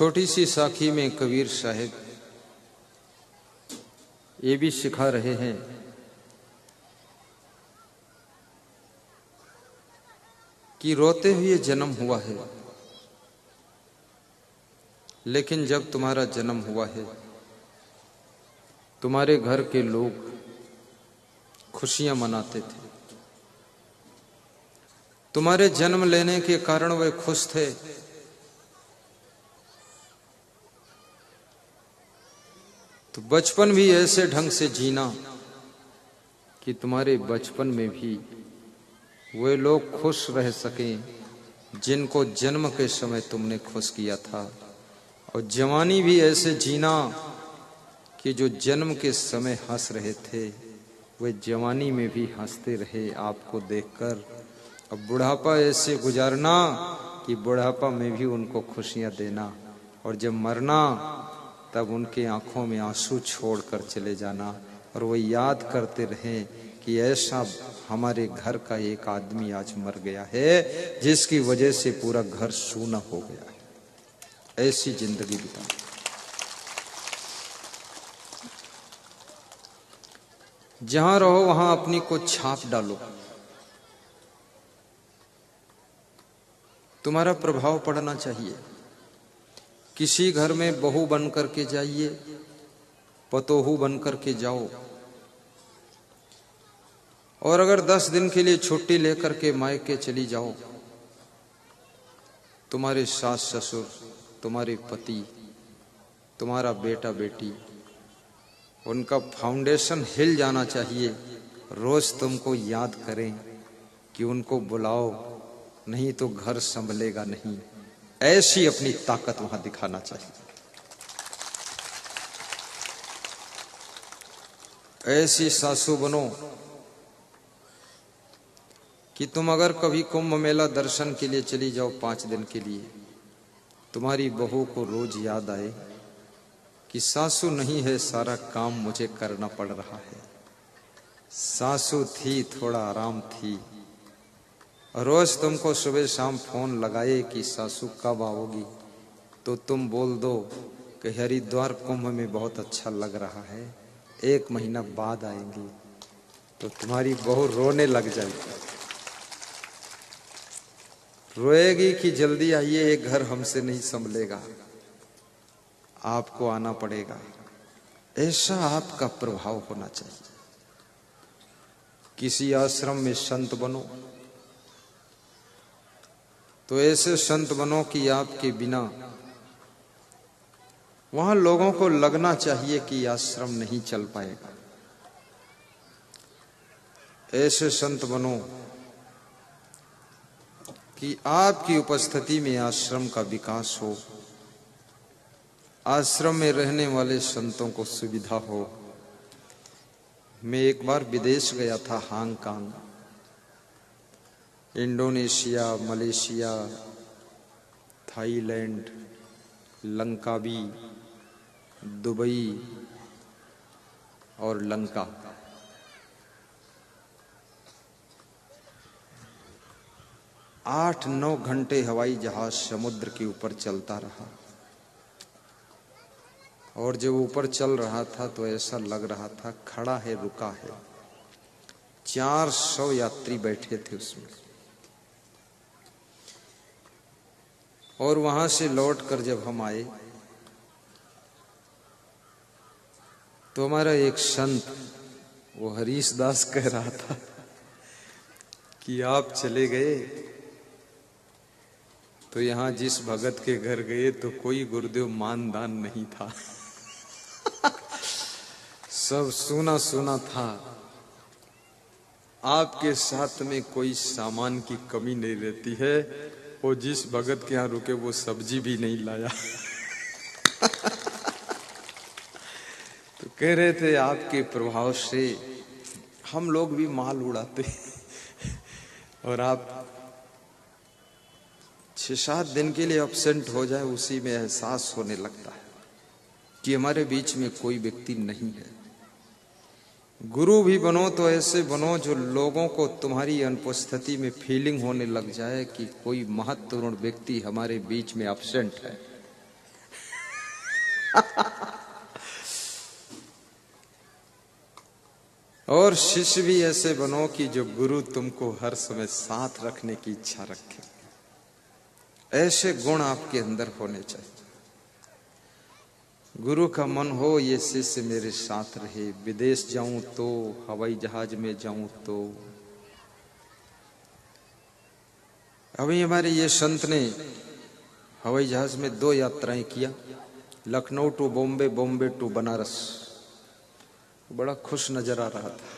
छोटी सी साखी में कबीर साहब ये भी सिखा रहे हैं कि रोते हुए जन्म हुआ है, लेकिन जब तुम्हारा जन्म हुआ है तुम्हारे घर के लोग खुशियां मनाते थे। तुम्हारे जन्म लेने के कारण वे खुश थे। तो बचपन भी ऐसे ढंग से जीना कि तुम्हारे बचपन में भी वे लोग खुश रह सकें जिनको जन्म के समय तुमने खुश किया था, और जवानी भी ऐसे जीना कि जो जन्म के समय हंस रहे थे वे जवानी में भी हंसते रहे आपको देखकर। अब बुढ़ापा ऐसे गुजारना कि बुढ़ापा में भी उनको खुशियां देना, और जब मरना तब उनके आंखों में आंसू छोड़कर चले जाना, और वो याद करते रहें कि ऐसा हमारे घर का एक आदमी आज मर गया है जिसकी वजह से पूरा घर सूना हो गया है। ऐसी जिंदगी बिता। जहां रहो वहां अपनी को छाप डालो। तुम्हारा प्रभाव पड़ना चाहिए। किसी घर में बहू बन करके जाइए, पतोहू बन करके जाओ, और अगर 10 दिन के लिए छुट्टी लेकर के मायके चली जाओ, तुम्हारे सास ससुर, तुम्हारे पति, तुम्हारा बेटा बेटी, उनका फाउंडेशन हिल जाना चाहिए। रोज तुमको याद करें कि उनको बुलाओ, नहीं तो घर संभलेगा नहीं। ऐसी अपनी ताकत वहां दिखाना चाहिए। ऐसी सासू बनो कि तुम अगर कभी कुंभ मेला दर्शन के लिए चली जाओ 5 दिन के लिए, तुम्हारी बहू को रोज याद आए कि सासू नहीं है, सारा काम मुझे करना पड़ रहा है। सासू थी, थोड़ा आराम थी। रोज तुमको सुबह शाम फोन लगाए कि सासू कब आओगी, तो तुम बोल दो कि हरिद्वार कुंभ में बहुत अच्छा लग रहा है, 1 महीना बाद आएंगी। तो तुम्हारी बहू रोने लग जाएगी, रोएगी कि जल्दी आइए, ये घर हमसे नहीं संभलेगा, आपको आना पड़ेगा। ऐसा आपका प्रभाव होना चाहिए। किसी आश्रम में संत बनो तो ऐसे संत बनो कि आपके बिना वहां लोगों को लगना चाहिए कि आश्रम नहीं चल पाएगा। ऐसे संत बनो कि आपकी उपस्थिति में आश्रम का विकास हो, आश्रम में रहने वाले संतों को सुविधा हो। मैं एक बार विदेश गया था, Hong Kong, Indonesia, Malaysia, Thailand, Langkawi, Dubai और लंका। आठ 9 घंटे हवाई जहाज समुद्र के ऊपर चलता रहा, और जब ऊपर चल रहा था तो ऐसा लग रहा था खड़ा है, रुका है। 400 यात्री बैठे थे उसमें। और वहां से लौटकर जब हम आए तो हमारा एक संत, वो हरीश दास, कह रहा था कि आप चले गए तो यहां जिस भगत के घर गए तो कोई गुरुदेव मानदान नहीं था। सब सूना सूना था। आपके साथ में कोई सामान की कमी नहीं रहती है। वो जिस भगत के यहाँ रुके वो सब्जी भी नहीं लाया। तो कह रहे थे आपके प्रभाव से हम लोग भी माल उड़ाते और आप 6-7 दिन के लिए अब्सेंट हो जाए, उसी में एहसास होने लगता है कि हमारे बीच में कोई व्यक्ति नहीं है। गुरु भी बनो तो ऐसे बनो जो लोगों को तुम्हारी अनुपस्थिति में फीलिंग होने लग जाए कि कोई महत्वपूर्ण व्यक्ति हमारे बीच में एब्सेंट है। और शिष्य भी ऐसे बनो कि जो गुरु तुमको हर समय साथ रखने की इच्छा रखे। ऐसे गुण आपके अंदर होने चाहिए। गुरु का मन हो ये शिष्य मेरे साथ रहे, विदेश जाऊं तो, हवाई जहाज में जाऊं तो। अभी हमारे ये संत ने हवाई जहाज में 2 यात्राएं किया, लखनऊ टू बॉम्बे, बॉम्बे टू बनारस। बड़ा खुश नजर आ रहा था।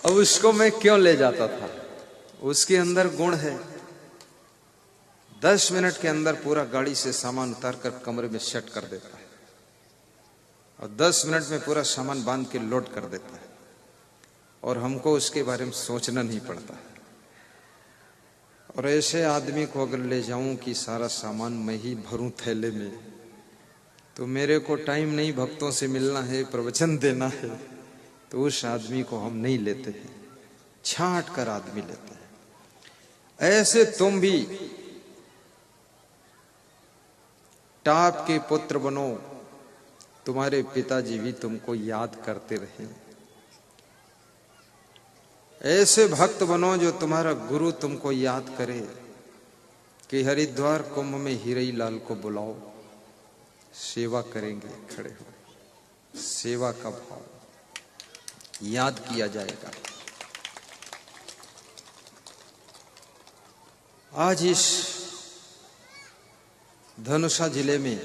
अब उसको मैं क्यों ले जाता था? उसके अंदर गुण है। 10 मिनट के अंदर पूरा गाड़ी से सामान उतार कर कमरे में सेट कर देता है और 10 मिनट में पूरा सामान बांध के लोड कर देता है, और हमको उसके बारे में सोचना नहीं पड़ता। और ऐसे आदमी को अगर ले जाऊं कि सारा सामान मैं ही भरूं थैले में, तो मेरे को टाइम नहीं भक्तों से मिलना है, प्रवचन देना है, तो उस आदमी को हम नहीं लेते हैं, छांट कर आदमी लेते हैं। ऐसे तुम भी टाप के पुत्र बनो, तुम्हारे पिताजी भी तुमको याद करते रहे। ऐसे भक्त बनो जो तुम्हारा गुरु तुमको याद करे कि हरिद्वार कुंभ में हीरई लाल को बुलाओ, सेवा करेंगे, खड़े हो। सेवा का भाव याद किया जाएगा। आज इस धनुषा जिले में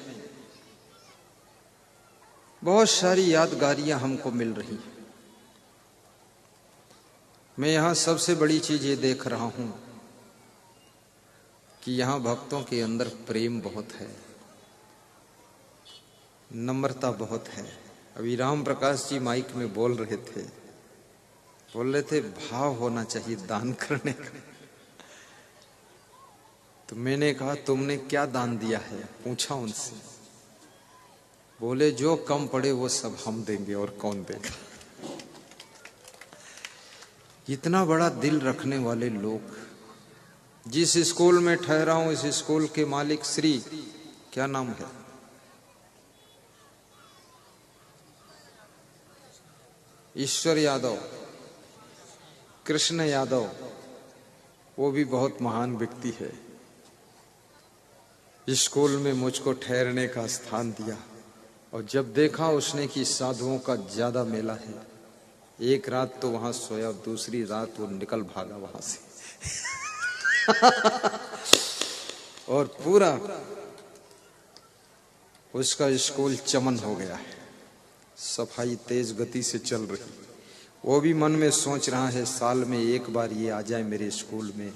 बहुत सारी यादगारियां हमको मिल रही हैं। मैं यहां सबसे बड़ी चीज ये देख रहा हूं कि यहां भक्तों के अंदर प्रेम बहुत है, नम्रता बहुत है। अभी राम प्रकाश जी माइक में बोल रहे थे भाव होना चाहिए दान करने का। तो मैंने कहा तुमने क्या दान दिया है, पूछा उनसे। बोले जो कम पड़े वो सब हम देंगे, और कौन देगा। इतना बड़ा दिल रखने वाले लोग। जिस स्कूल में ठहरा हूं, इस स्कूल के मालिक श्री, क्या नाम है, ईश्वर यादव, कृष्ण यादव, वो भी बहुत महान व्यक्ति है। स्कूल में मुझको ठहरने का स्थान दिया, और जब देखा उसने कि साधुओं का ज्यादा मेला है, एक रात तो वहां सोया, दूसरी रात वो निकल भागा वहां से। और पूरा उसका स्कूल चमन हो गया है, सफाई तेज गति से चल रही। वो भी मन में सोच रहा है साल में एक बार ये आ जाए मेरे स्कूल में,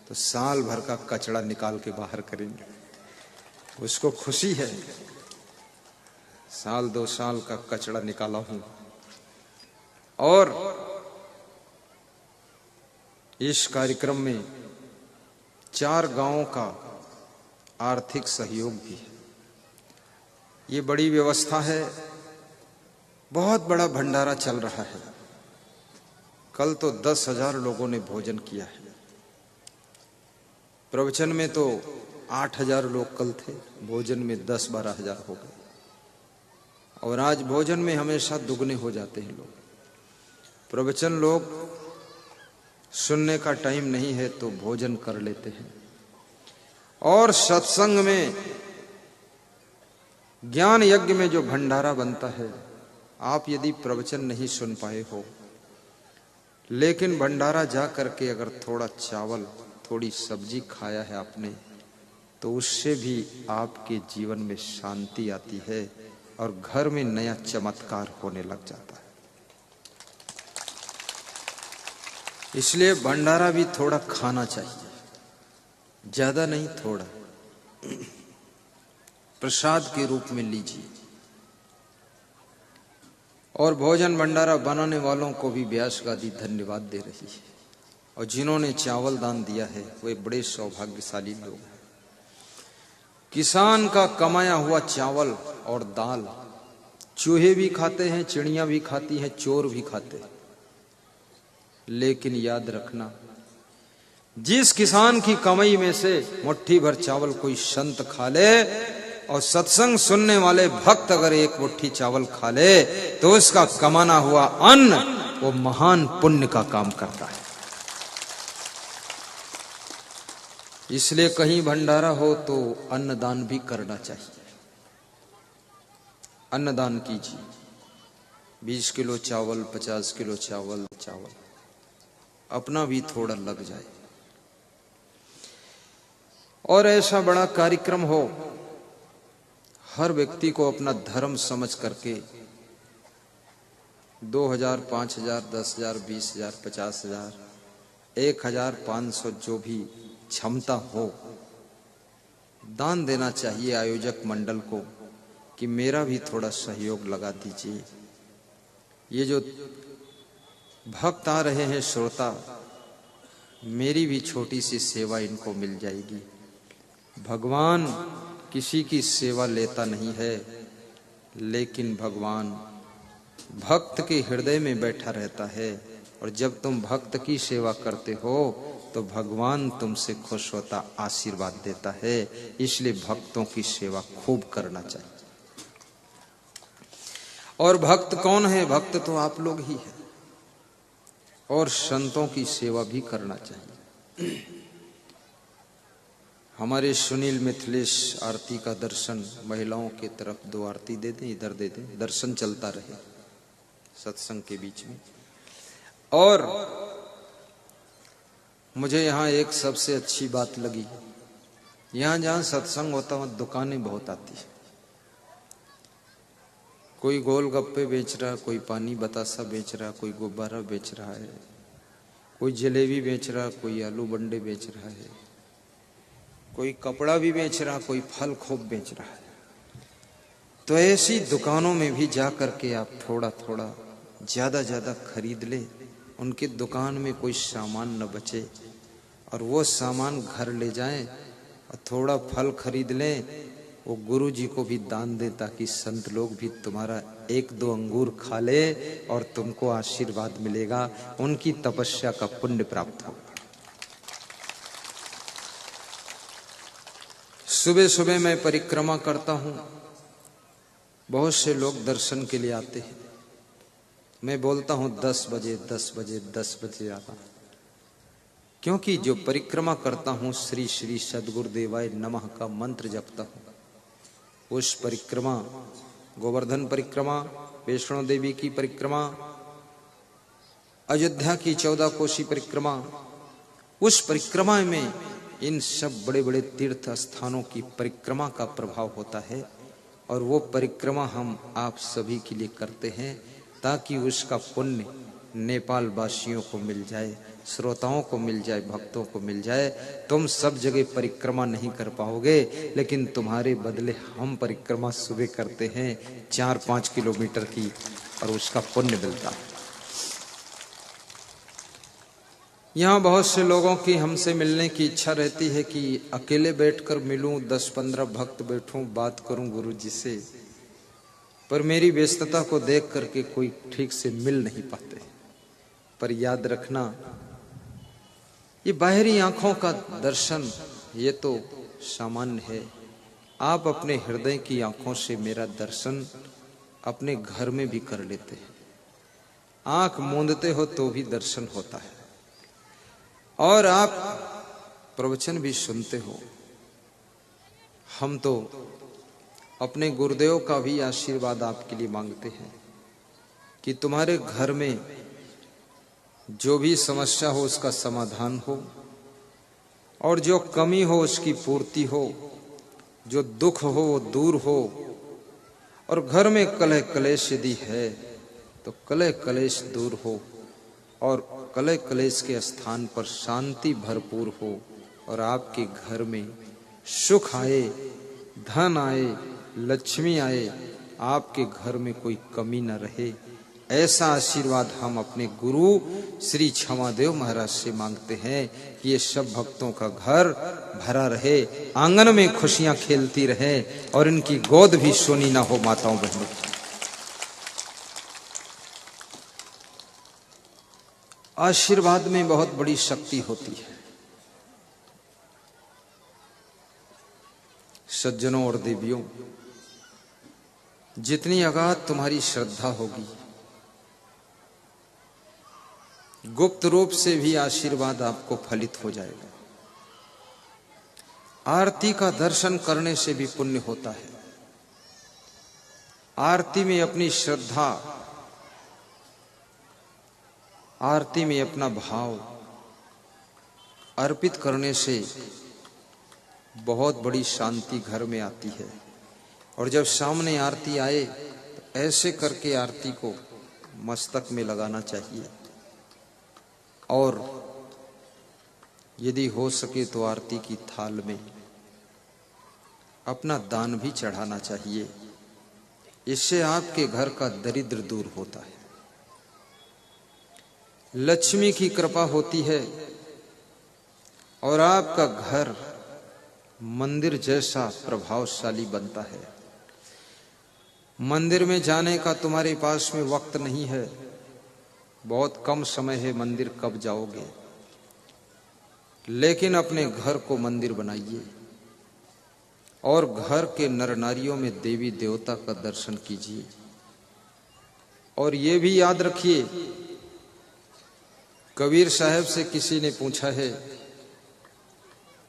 तो साल भर का कचरा निकाल के बाहर करेंगे। उसको खुशी है, साल 2 साल का कचरा निकाला हूं। और इस कार्यक्रम में 4 गांवों का आर्थिक सहयोग भी है। ये बड़ी व्यवस्था है, बहुत बड़ा भंडारा चल रहा है। कल तो 10,000 लोगों ने भोजन किया है। प्रवचन में तो 8,000 लोग कल थे, भोजन में 10-12 हजार हो गए। और आज भोजन में हमेशा दुगने हो जाते हैं लोग। प्रवचन लोग सुनने का टाइम नहीं है तो भोजन कर लेते हैं। और सत्संग में, ज्ञान यज्ञ में जो भंडारा बनता है, आप यदि प्रवचन नहीं सुन पाए हो, लेकिन भंडारा जा करके अगर थोड़ा चावल, थोड़ी सब्जी खाया है आपने, तो उससे भी आपके जीवन में शांति आती है और घर में नया चमत्कार होने लग जाता है। इसलिए भंडारा भी थोड़ा खाना चाहिए, ज्यादा नहीं, थोड़ा प्रसाद के रूप में लीजिए। और भोजन भंडारा बनाने वालों को भी व्यास गादी धन्यवाद दे रही है। और जिन्होंने चावल दान दिया है वे बड़े सौभाग्यशाली लोग हैं। किसान का कमाया हुआ चावल और दाल चूहे भी खाते हैं, चिड़ियां भी खाती हैं, चोर भी खाते हैं। लेकिन याद रखना, जिस किसान की कमाई में से मुट्ठी भर चावल कोई संत खा ले और सत्संग सुनने वाले भक्त अगर एक मुट्ठी चावल खा ले तो उसका कमाना हुआ अन्न वो महान पुण्य का काम करता है। इसलिए कहीं भंडारा हो तो अन्नदान भी करना चाहिए। अन्नदान कीजिए, 20 किलो चावल, 50 किलो चावल, अपना भी थोड़ा लग जाए। और ऐसा बड़ा कार्यक्रम हो, हर व्यक्ति को अपना धर्म समझ करके 2000, 5000, 10,000, 20,000, 50,000, 1,500 जो भी क्षमता हो दान देना चाहिए आयोजक मंडल को कि मेरा भी थोड़ा सहयोग लगा दीजिए। ये जो भक्त आ रहे हैं श्रोता, मेरी भी छोटी सी सेवा इनको मिल जाएगी। भगवान किसी की सेवा लेता नहीं है, लेकिन भगवान भक्त के हृदय में बैठा रहता है। और जब तुम भक्त की सेवा करते हो तो भगवान तुमसे खुश होता, आशीर्वाद देता है। इसलिए भक्तों की सेवा खूब करना चाहिए। और भक्त कौन है? भक्त तो आप लोग ही हैं। और संतों की सेवा भी करना चाहिए। हमारे सुनील मिथिलेश आरती का दर्शन, महिलाओं के तरफ 2 आरती दे दें, इधर दे दें, दर्शन चलता रहे सत्संग के बीच में। और मुझे यहाँ एक सबसे अच्छी बात लगी, यहाँ जहाँ सत्संग होता है दुकानें बहुत आती है। कोई गोलगप्पे बेच रहा है, कोई पानी बतासा बेच रहा है, कोई गुब्बारा बेच रहा है, कोई जलेबी बेच रहा है, कोई आलू बंडे बेच रहा है, कोई कपड़ा भी बेच रहा, कोई फल खूब बेच रहा है। तो ऐसी दुकानों में भी जा करके आप थोड़ा थोड़ा ज्यादा ज्यादा खरीद ले, उनकी दुकान में कोई सामान न बचे और वो सामान घर ले जाएं और थोड़ा फल खरीद लें, वो गुरु जी को भी दान दे ताकि संत लोग भी तुम्हारा 1-2 अंगूर खा ले और तुमको आशीर्वाद मिलेगा, उनकी तपस्या का पुण्य प्राप्त होगा। सुबह सुबह मैं परिक्रमा करता हूँ, बहुत से लोग दर्शन के लिए आते हैं। मैं बोलता हूँ 10 बजे 10 बजे 10 बजे आना, क्योंकि जो परिक्रमा करता हूँ श्री श्री सद्गुरुदेवाय नमः का मंत्र जपता हूँ। उस परिक्रमा, गोवर्धन परिक्रमा, वैष्णो देवी की परिक्रमा, अयोध्या की 14 कोसी परिक्रमा, उस परिक्रमा में इन सब बड़े बड़े तीर्थ स्थानों की परिक्रमा का प्रभाव होता है। और वो परिक्रमा हम आप सभी के लिए करते हैं ताकि उसका पुण्य नेपाल वासियों को मिल जाए, श्रोताओं को मिल जाए, भक्तों को मिल जाए। तुम सब जगह परिक्रमा नहीं कर पाओगे, लेकिन तुम्हारे बदले हम परिक्रमा सुबह करते हैं 4-5 किलोमीटर की, और उसका पुण्य मिलता है। यहाँ बहुत से लोगों की हमसे मिलने की इच्छा रहती है कि अकेले बैठकर मिलूं, 10-15 भक्त बैठूं, बात करूं गुरु जी से, पर मेरी व्यस्तता को देख करके कोई ठीक से मिल नहीं पाते। पर याद रखना, ये बाहरी आंखों का दर्शन ये तो सामान्य है। आप अपने हृदय की आंखों से मेरा दर्शन अपने घर में भी कर लेते हैं। आंख मूंदते हो तो भी दर्शन होता है, और आप प्रवचन भी सुनते हो। हम तो अपने गुरुदेव का भी आशीर्वाद आपके लिए मांगते हैं कि तुम्हारे घर में जो भी समस्या हो उसका समाधान हो, और जो कमी हो उसकी पूर्ति हो, जो दुख हो वो दूर हो। और घर में कलह कलेश यदि है तो कलह कलेश दूर हो, और कलह कलेश के स्थान पर शांति भरपूर हो, और आपके घर में सुख आए, धन आए, लक्ष्मी आए, आपके घर में कोई कमी न रहे। ऐसा आशीर्वाद हम अपने गुरु श्री क्षमादेव महाराज से मांगते हैं कि ये सब भक्तों का घर भरा रहे, आंगन में खुशियां खेलती रहे, और इनकी गोद भी सोनी ना हो माताओं बहनों की। आशीर्वाद में बहुत बड़ी शक्ति होती है। सज्जनों और देवियों, जितनी अगाध तुम्हारी श्रद्धा होगी, गुप्त रूप से भी आशीर्वाद आपको फलित हो जाएगा। आरती का दर्शन करने से भी पुण्य होता है। आरती में अपनी श्रद्धा, आरती में अपना भाव अर्पित करने से बहुत बड़ी शांति घर में आती है। और जब सामने आरती आए तो ऐसे करके आरती को मस्तक में लगाना चाहिए, और यदि हो सके तो आरती की थाल में अपना दान भी चढ़ाना चाहिए। इससे आपके घर का दरिद्र दूर होता है, लक्ष्मी की कृपा होती है और आपका घर मंदिर जैसा प्रभावशाली बनता है। मंदिर में जाने का तुम्हारे पास में वक्त नहीं है, बहुत कम समय है, मंदिर कब जाओगे, लेकिन अपने घर को मंदिर बनाइए और घर के नर नारियों में देवी देवता का दर्शन कीजिए। और ये भी याद रखिए, कबीर साहब से किसी ने पूछा है,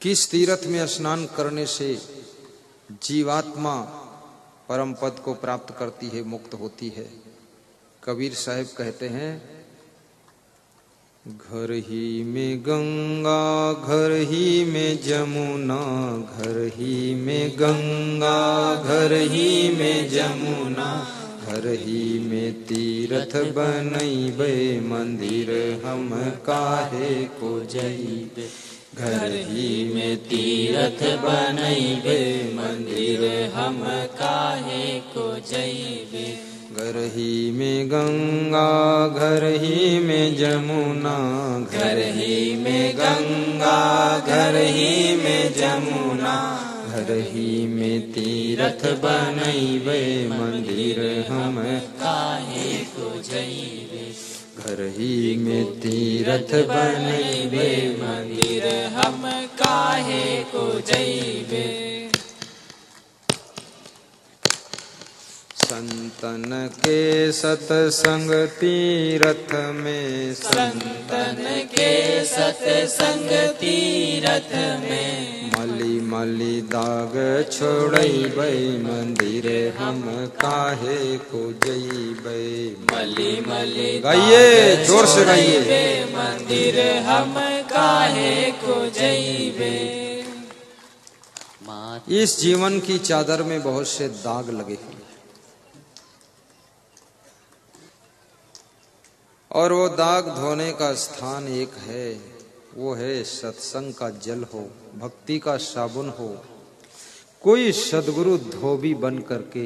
किस तीर्थ में स्नान करने से जीवात्मा परम पद को प्राप्त करती है, मुक्त होती है? कबीर साहब कहते हैं, घर ही में गंगा, घर ही में जमुना, घर ही में गंगा, घर ही में जमुना, घर ही में तीर्थ बनैबे, मंदिर हम काहे को जइबे। घर ही में तीर्थ बनैबे, मंदिर हम काहे को जइबे। घर ही में गंगा, घर ही में जमुना, घर ही में गंगा, घर ही में जमुना, घर ही में तीर्थ बनैबे, मंदिर हम काहे को जइबे। घर ही में तीर्थ बनैबे, मंदिर हम काहे को जइबे। संतन के सतसंग तीरथ में, संतन के सतसंग तीरथ में, मली मली दाग छोड़ैबै, मंदिर हम काहे को जइबै। मली मली गाइए, जोर से गाइए, मंदिर हम काहे को जइबै। इस जीवन की चादर में बहुत से दाग लगे हैं, और वो दाग धोने का स्थान एक है, वो है सत्संग का जल हो, भक्ति का साबुन हो। कोई सद्गुरु धोबी बन करके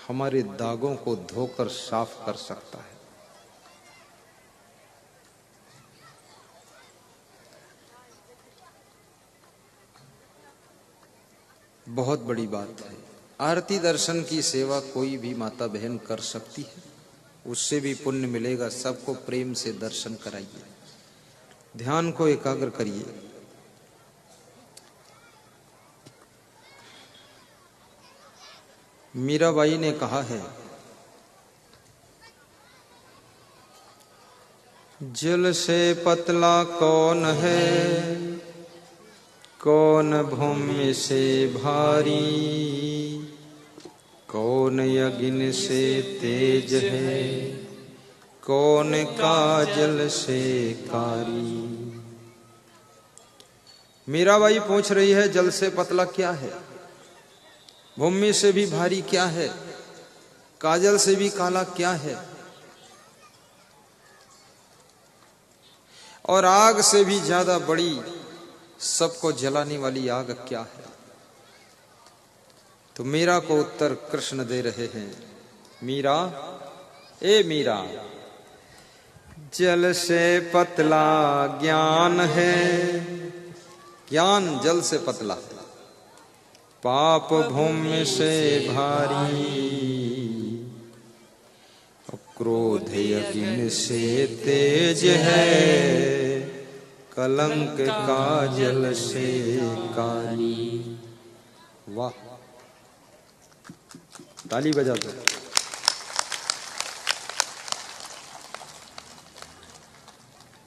हमारे दागों को धोकर साफ कर सकता है। बहुत बड़ी बात है। आरती दर्शन की सेवा कोई भी माता बहन कर सकती है, उससे भी पुण्य मिलेगा। सबको प्रेम से दर्शन कराइए, ध्यान को एकाग्र करिए। मीराबाई ने कहा है, जल से पतला कौन है, कौन भूमि से भारी, कौन यज्ञ से तेज है, कौन काजल से कारी। मीराबाई पूछ रही है, जल से पतला क्या है, भूमि से भी भारी क्या है, काजल से भी काला क्या है, और आग से भी ज्यादा बड़ी, सबको जलाने वाली आग क्या है? तो मीरा को उत्तर कृष्ण दे रहे हैं, मीरा, ए मीरा, जल से पतला ज्ञान है, ज्ञान जल से पतला, पाप भूमि से भारी, क्रोध यज्ञ से तेज है, कलंक काजल से काली। वाह, ताली बजा दो।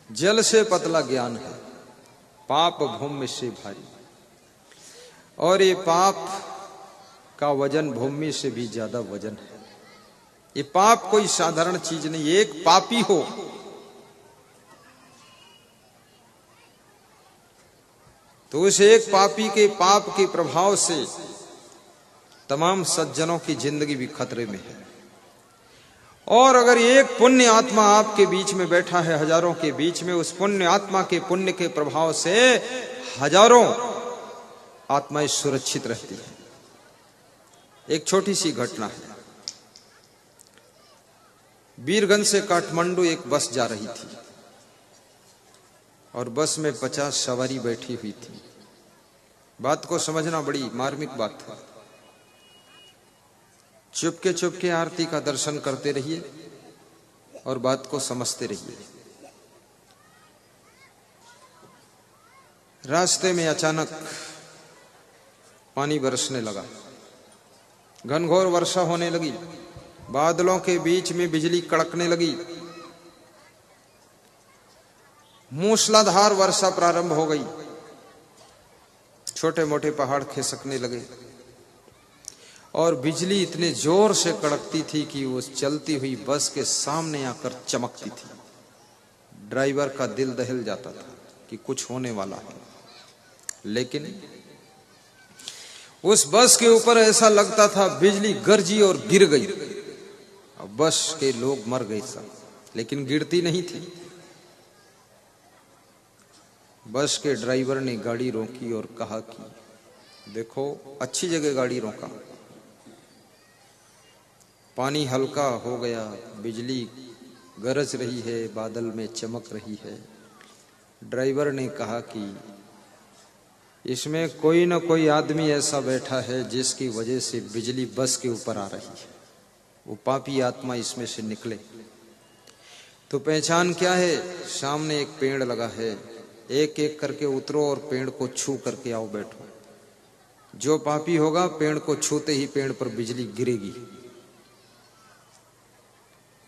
जल से पतला ज्ञान है, पाप भूमि से भारी। और ये पाप का वजन भूमि से भी ज्यादा वजन है। ये पाप कोई साधारण चीज नहीं। एक पापी हो तो उस एक पापी के पाप के प्रभाव से तमाम सज्जनों की जिंदगी भी खतरे में है। और अगर एक पुण्य आत्मा आपके बीच में बैठा है, हजारों के बीच में, उस पुण्य आत्मा के पुण्य के प्रभाव से हजारों आत्माएं सुरक्षित रहती हैं। एक छोटी सी घटना है। बीरगंज से काठमांडू एक बस जा रही थी और बस में 50 सवारी बैठी हुई थी। बात को समझना बड़ी मार्मिक बात है। चुपके चुपके आरती का दर्शन करते रहिए और बात को समझते रहिए। रास्ते में अचानक पानी बरसने लगा, घनघोर वर्षा होने लगी, बादलों के बीच में बिजली कड़कने लगी, मूसलाधार वर्षा प्रारंभ हो गई, छोटे मोटे पहाड़ खिसकने लगे और बिजली इतने जोर से कड़कती थी कि उस चलती हुई बस के सामने आकर चमकती थी। ड्राइवर का दिल दहल जाता था कि कुछ होने वाला है, लेकिन उस बस के ऊपर ऐसा लगता था बिजली गरजी और गिर गई। अब बस के लोग मर गए सब, लेकिन गिरती नहीं थी। बस के ड्राइवर ने गाड़ी रोकी और कहा कि देखो, अच्छी जगह गाड़ी रोका, पानी हल्का हो गया, बिजली गरज रही है, बादल में चमक रही है। ड्राइवर ने कहा कि इसमें कोई ना कोई आदमी ऐसा बैठा है जिसकी वजह से बिजली बस के ऊपर आ रही है। वो पापी आत्मा इसमें से निकले तो पहचान क्या है? सामने एक पेड़ लगा है, एक एक करके उतरो और पेड़ को छू करके आओ, बैठो। जो पापी होगा पेड़ को छूते ही पेड़ पर बिजली गिरेगी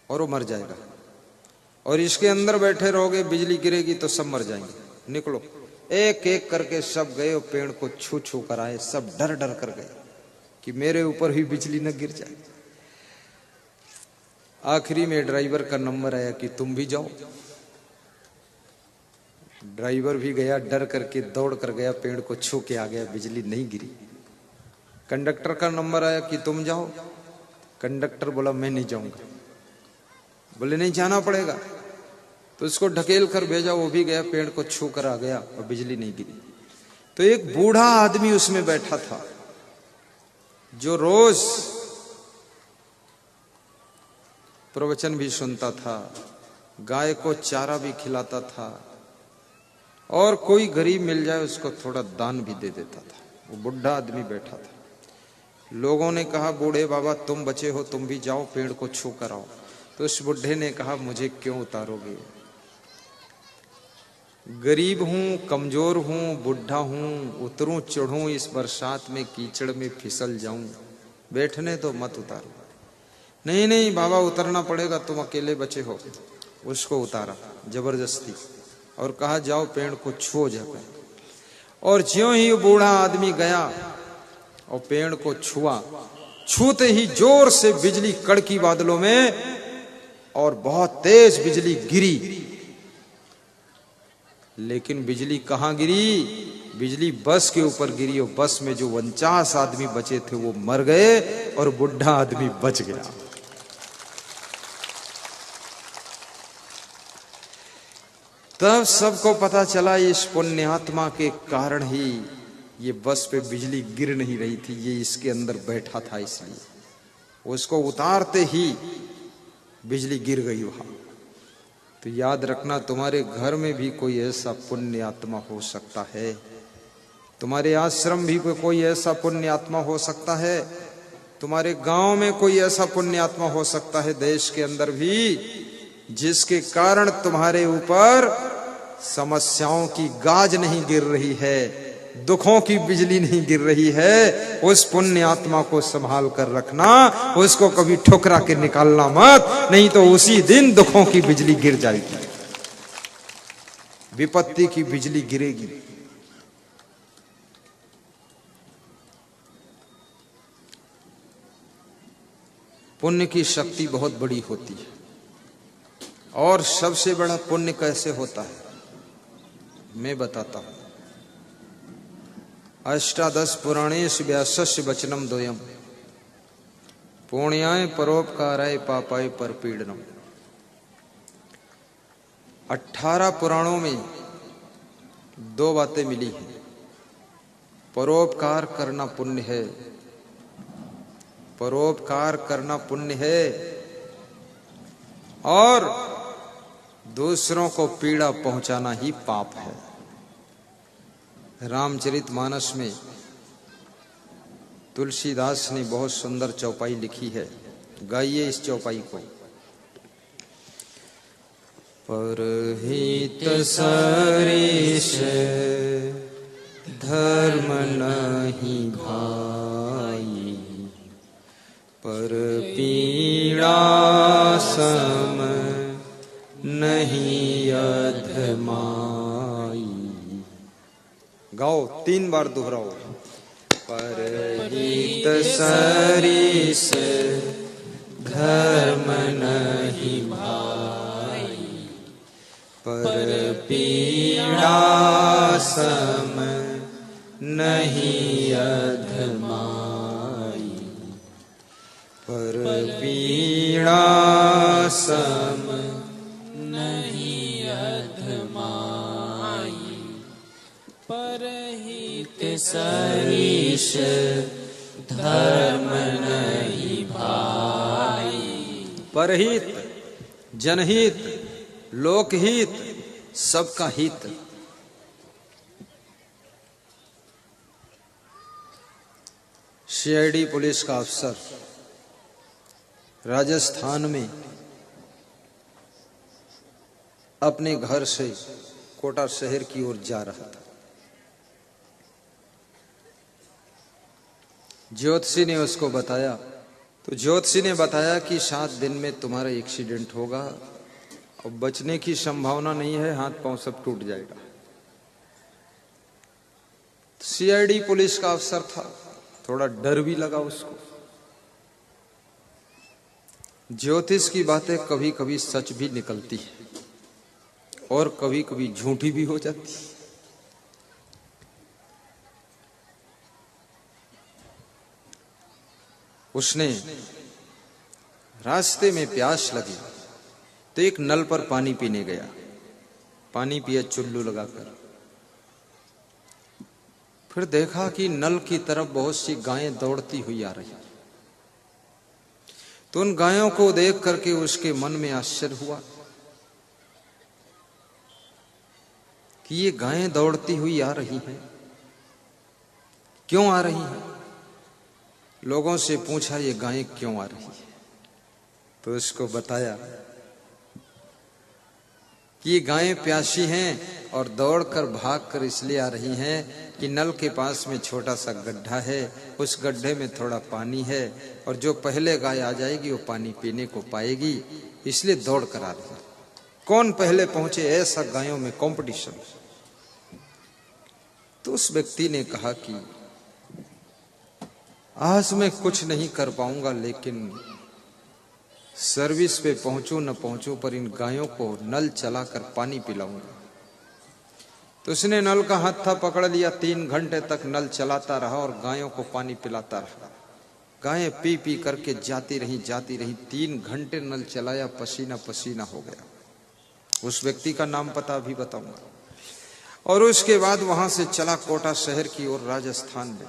और वो मर जाएगा। और इसके अंदर बैठे रहोगे, बिजली गिरेगी तो सब मर जाएंगे। निकलो। एक एक करके सब गए और पेड़ को छू छू कर आए। सब डर डर कर गए कि मेरे ऊपर ही बिजली न गिर जाए। आखिरी में ड्राइवर का नंबर आया कि तुम भी जाओ। ड्राइवर भी गया, डर करके दौड़ कर गया, पेड़ को छू के आ गया, बिजली नहीं गिरी। कंडक्टर का नंबर आया कि तुम जाओ। कंडक्टर बोला मैं नहीं जाऊंगा। बोले नहीं, जाना पड़ेगा। तो उसको ढकेल कर भेजा, वो भी गया, पेड़ को छू कर आ गया और बिजली नहीं गिरी। तो एक बूढ़ा आदमी उसमें बैठा था जो रोज प्रवचन भी सुनता था, गाय को चारा भी खिलाता था और कोई गरीब मिल जाए उसको थोड़ा दान भी दे देता था। वो बूढ़ा आदमी बैठा था। लोगों ने कहा बूढ़े बाबा तुम बचे हो, तुम भी जाओ, पेड़ को छू कर आओ। तो उस बुढ़े ने कहा मुझे क्यों उतारोगे? गरीब हूं, कमजोर हूं, बुढ़ा हूं, उतरूं चढ़ूं इस बरसात में, कीचड़ में फिसल जाऊं, बैठने तो मत उतारो। नहीं नहीं बाबा उतरना पड़ेगा, तुम अकेले बचे हो। उसको उतारा जबरदस्ती और कहा जाओ पेड़ को छुओ जाकर। और ज्यों ही बूढ़ा आदमी गया और पेड़ को छुआ, छूते ही जोर से बिजली कड़की बादलों में और बहुत तेज बिजली गिरी। लेकिन बिजली कहां गिरी? बिजली बस के ऊपर गिरी और बस में जो 49 आदमी बचे थे वो मर गए और बुढ़ा आदमी बच गया। तब सबको पता चला इस पुण्यात्मा के कारण ही ये बस पे बिजली गिर नहीं रही थी, ये इसके अंदर बैठा था, इसलिए उसको उतारते ही बिजली गिर गई वहां। तो याद रखना, तुम्हारे घर में भी कोई ऐसा पुण्य आत्मा हो सकता है, तुम्हारे आश्रम भी कोई ऐसा पुण्य आत्मा हो सकता है, तुम्हारे गांव में कोई ऐसा पुण्य आत्मा हो सकता है, देश के अंदर भी, जिसके कारण तुम्हारे ऊपर समस्याओं की गाज नहीं गिर रही है, दुखों की बिजली नहीं गिर रही है। उस पुण्य आत्मा को संभाल कर रखना, उसको कभी ठुकरा के निकालना मत, नहीं तो उसी दिन दुखों की बिजली गिर जाएगी, विपत्ति की बिजली गिरेगी। पुण्य की शक्ति बहुत बड़ी होती है। और सबसे बड़ा पुण्य कैसे होता है मैं बताता हूं। अष्टादश पुराणेषु व्यासस्य वचनम द्वयम् पुण्याय परोपकाराय पापाय परपीडनम। 18 पुराणों में 2 बातें मिली हैं। परोपकार करना पुण्य है, परोपकार करना पुण्य है, और दूसरों को पीड़ा पहुंचाना ही पाप है। रामचरितमानस में तुलसीदास ने बहुत सुंदर चौपाई लिखी है, गाइए इस चौपाई को। परहित सरिष धर्म नहीं भाई, पर पीड़ा सम नहीं अधमाई। गाओ, 3 बार दोहराओ। परहित सरिष धर्म नहीं भाई, पर पीड़ा सम नहीं अधमाई, पर पीड़ा सम नहीं अधमाई, परहित सरिष धर्म नहीं भाई। परहित जनहित, लोकहित, सबका हित। सीआईडी पुलिस का अफसर राजस्थान में अपने घर से कोटा शहर की ओर जा रहा था। ज्योतिषी ने उसको बताया, तो ज्योतिषी ने बताया कि 7 दिन में तुम्हारा एक्सीडेंट होगा और बचने की संभावना नहीं है, हाथ पांव सब टूट जाएगा। सीआईडी पुलिस का अफसर था, थोड़ा डर भी लगा उसको। ज्योतिष की बातें कभी कभी सच भी निकलती है और कभी कभी झूठी भी हो जाती है। उसने रास्ते में प्यास लगी तो एक नल पर पानी पीने गया। पानी पिया चुल्लू लगाकर। फिर देखा कि नल की तरफ बहुत सी गायें दौड़ती हुई आ रही। तो उन गायों को देख करके उसके मन में आश्चर्य हुआ कि ये गायें दौड़ती हुई आ रही हैं, क्यों आ रही हैं? लोगों से पूछा ये गायें क्यों आ रही हैं, तो उसको बताया कि ये गायें प्यासी हैं और दौड़कर भागकर इसलिए आ रही हैं कि नल के पास में छोटा सा गड्ढा है, उस गड्ढे में थोड़ा पानी है और जो पहले गाय आ जाएगी वो पानी पीने को पाएगी, इसलिए दौड़ कर आ रही है। कौन पहले पहुंचे, ऐसा गायों में कंपटीशन। तो उस व्यक्ति ने कहा कि आज मैं कुछ नहीं कर पाऊंगा, लेकिन सर्विस पे पहुंचू न पहुंचू पर इन गायों को नल चलाकर पानी पिलाऊंगा। तो उसने नल का हत्था पकड़ लिया, 3 घंटे तक नल चलाता रहा और गायों को पानी पिलाता रहा। गायें पी पी करके जाती रही 3 घंटे नल चलाया, पसीना पसीना हो गया। उस व्यक्ति का नाम पता भी बताऊंगा। और उसके बाद वहां से चला कोटा शहर की ओर राजस्थान में,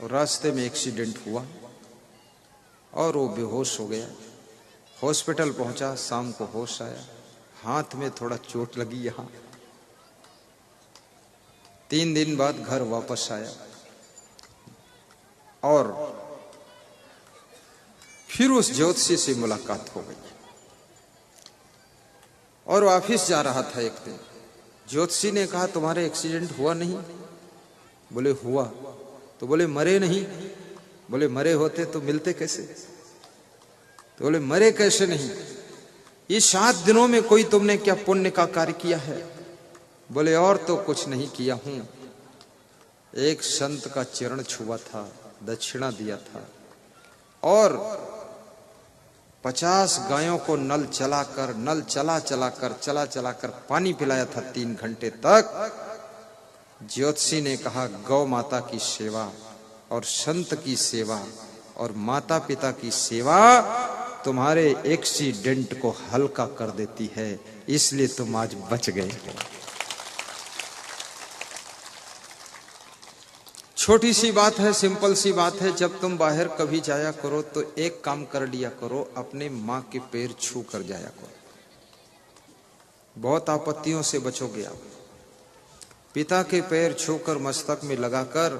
और रास्ते में एक्सीडेंट हुआ और वो बेहोश हो गया। हॉस्पिटल पहुंचा, शाम को होश आया, हाथ में थोड़ा चोट लगी यहां। 3 दिन बाद घर वापस आया और फिर उस ज्योतिषी से मुलाकात हो गई और ऑफिस जा रहा था एक दिन। ज्योतिषी ने कहा तुम्हारे एक्सीडेंट हुआ नहीं? बोले हुआ। तो बोले मरे नहीं। बोले मरे होते तो मिलते कैसे? तो बोले मरे कैसे नहीं, ये 7 दिनों में कोई तुमने क्या पुण्य का कार्य किया है? बोले और तो कुछ नहीं किया हूं, एक संत का चरण छुआ था, दक्षिणा दिया था, और 50 गायों को नल चला कर पानी पिलाया था 3 घंटे तक। ज्योतिषी ने कहा गौ माता की सेवा और संत की सेवा और माता पिता की सेवा तुम्हारे एक्सीडेंट को हल्का कर देती है, इसलिए तुम आज बच गए। छोटी सी बात है, सिंपल सी बात है। जब तुम बाहर कभी जाया करो तो एक काम कर लिया करो, अपने माँ के पैर छू कर जाया करो, बहुत आपत्तियों से बचोगे आप। पिता के पैर छूकर मस्तक में लगाकर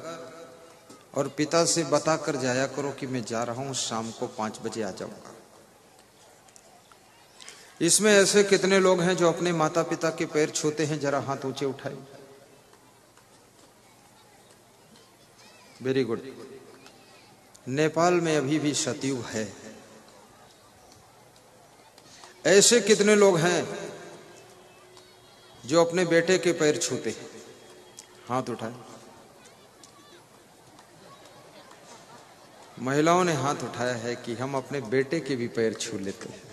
और पिता से बताकर जाया करो कि मैं जा रहा हूं, शाम को 5 बजे आ जाऊंगा। इसमें ऐसे कितने लोग हैं जो अपने माता पिता के पैर छूते हैं? जरा हाथ ऊंचे उठाए। Very good. नेपाल में अभी भी सतयुग है। ऐसे कितने लोग हैं जो अपने बेटे के पैर छूते हैं? हाथ उठाए। महिलाओं ने हाथ उठाया है कि हम अपने बेटे के भी पैर छू लेते हैं।